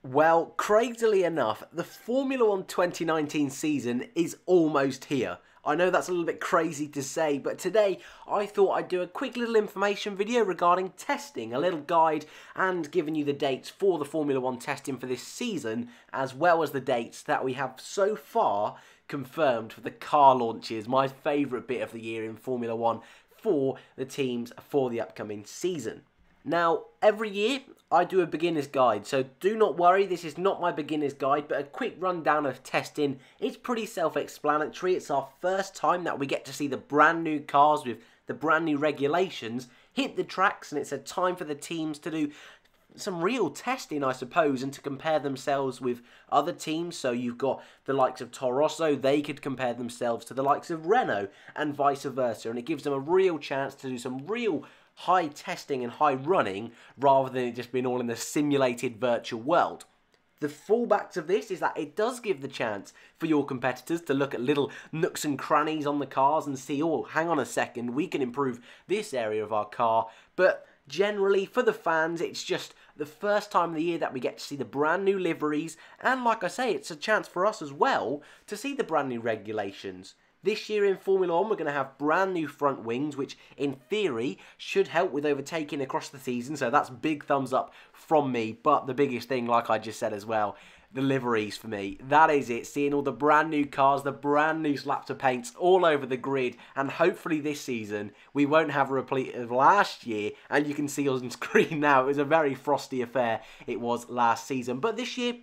Well, crazily enough, the Formula 1 2019 season is almost here. I know that's a little bit crazy to say, but today I thought I'd do a quick little information video regarding testing, a little guide, and giving you the dates for the Formula 1 testing for this season, as well as the dates that we have so far confirmed for the car launches, my favourite bit of the year in Formula 1 for the teams for the upcoming season. Now, every year I do a beginner's guide, so do not worry, this is not my beginner's guide, but a quick rundown of testing. It's pretty self-explanatory. It's our first time that we get to see the brand new cars with the brand new regulations hit the tracks, and it's a time for the teams to do some real testing, I suppose, and to compare themselves with other teams. So you've got the likes of Toro Rosso, they could compare themselves to the likes of Renault and vice versa, and it gives them a real chance to do some real high testing and high running rather than it just being all in the simulated virtual world. The fallbacks of this is that it does give the chance for your competitors to look at little nooks and crannies on the cars and see, oh, hang on a second, we can improve this area of our car. But generally, for the fans, it's just the first time of the year that we get to see the brand new liveries, and like I say, it's a chance for us as well to see the brand new regulations. This year in Formula 1, we're going to have brand new front wings, which in theory should help with overtaking across the season, so that's big thumbs up from me. But the biggest thing, like I just said as well, the liveries for me. That is it, seeing all the brand new cars, the brand new slaps of paints all over the grid, and hopefully this season we won't have a repeat of last year, and you can see on screen now, it was a very frosty affair, it was last season. But this year,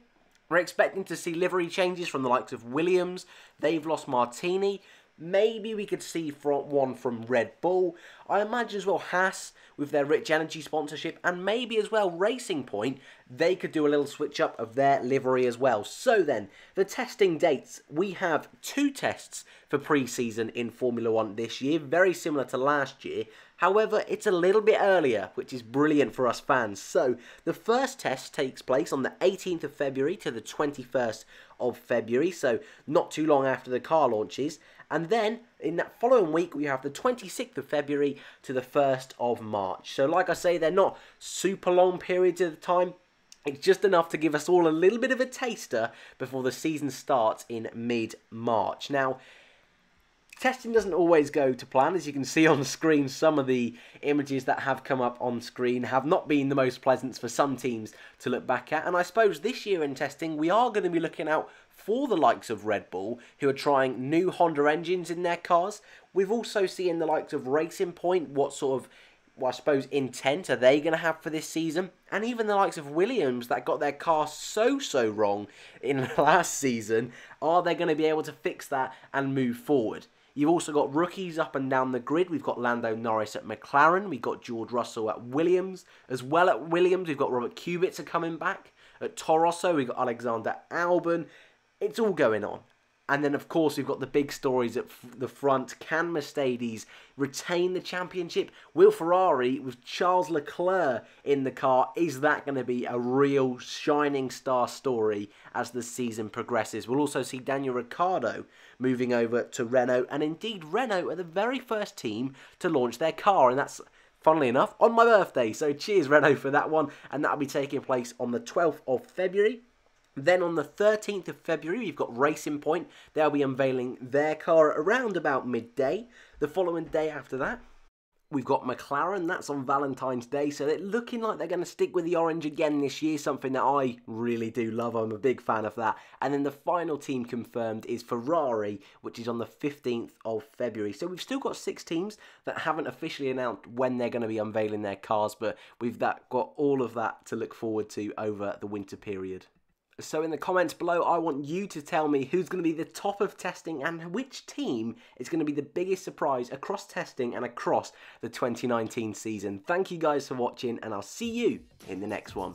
we're expecting to see livery changes from the likes of Williams. They've lost Martini. Maybe we could see one from Red Bull. I imagine as well Haas with their Rich Energy sponsorship, and maybe as well Racing Point, they could do a little switch up of their livery as well. So then, the testing dates. We have 2 tests for pre-season in Formula 1 this year, very similar to last year. However, it's a little bit earlier, which is brilliant for us fans. So, the first test takes place on the 18th of February to the 21st of February, so not too long after the car launches. And then, in that following week, we have the 26th of February to the 1st of March. So, like I say, they're not super long periods of time. It's just enough to give us all a little bit of a taster before the season starts in mid-March. Now, testing doesn't always go to plan. As you can see on the screen, some of the images that have come up on screen have not been the most pleasant for some teams to look back at. And I suppose this year in testing, we are going to be looking out for the likes of Red Bull, who are trying new Honda engines in their cars. We've also seen the likes of Racing Point, what sort of, well, I suppose, intent are they going to have for this season? And even the likes of Williams that got their car so wrong in last season, are they going to be able to fix that and move forward? You've also got rookies up and down the grid. We've got Lando Norris at McLaren. We've got George Russell at Williams. As well at Williams, we've got Robert Kubica coming back. At Toro Rosso, we've got Alexander Albon. It's all going on. And then, of course, we've got the big stories at the front. Can Mercedes retain the championship? Will Ferrari, with Charles Leclerc in the car, is that going to be a real shining star story as the season progresses? We'll also see Daniel Ricciardo moving over to Renault. And indeed, Renault are the very first team to launch their car. And that's, funnily enough, on my birthday. So cheers, Renault, for that one. And that'll be taking place on the 12th of February. Then on the 13th of February, we've got Racing Point. They'll be unveiling their car around about midday. The following day after that, we've got McLaren. That's on Valentine's Day. So they're looking like they're going to stick with the orange again this year, something that I really do love. I'm a big fan of that. And then the final team confirmed is Ferrari, which is on the 15th of February. So we've still got 6 teams that haven't officially announced when they're going to be unveiling their cars, but we've got all of that to look forward to over the winter period. So in the comments below, I want you to tell me who's going to be the top of testing and which team is going to be the biggest surprise across testing and across the 2019 season. Thank you guys for watching, and I'll see you in the next one.